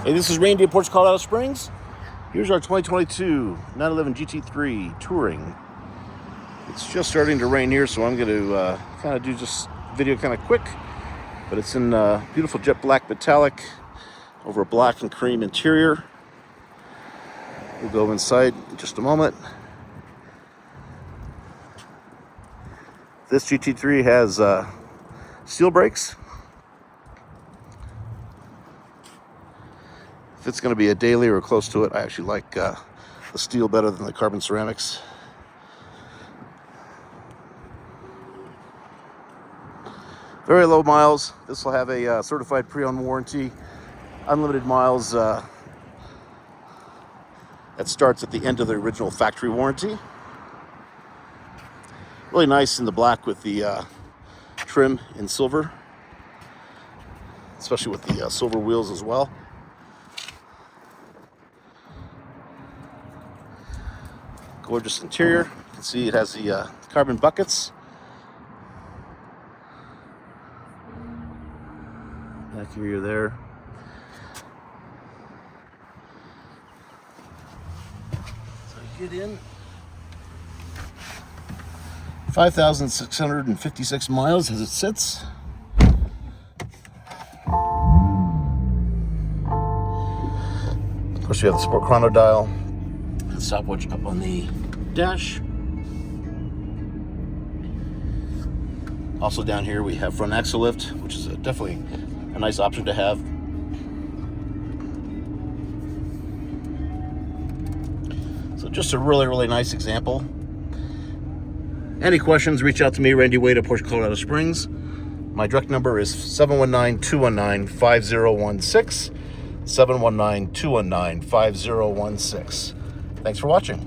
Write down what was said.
Hey, this is Randy at Porsche, Colorado Springs. Here's our 2022 911 GT3 Touring. It's just starting to rain here, so I'm going to kind of do this video kind of quick. But it's in beautiful jet black metallic over a black and cream interior. We'll go inside in just a moment. This GT3 has steel brakes. If it's going to be a daily or close to it, I actually like the steel better than the carbon ceramics. Very low miles. This will have a certified pre-owned warranty. Unlimited miles. That starts at the end of the original factory warranty. Really nice in the black with the trim in silver, especially with the silver wheels as well. Gorgeous interior. You can see it has the carbon buckets. Back here, there. So you get in. 5,656 miles as it sits. Of course, you have the Sport Chrono dial. Stopwatch up on the dash. Also down here we have front axle lift, which is definitely a nice option to have. So just a really nice example. Any questions, reach out to me, Randy Wade at Porsche Colorado Springs. My direct number is 719-219-5016. 719-219-5016. Thanks for watching.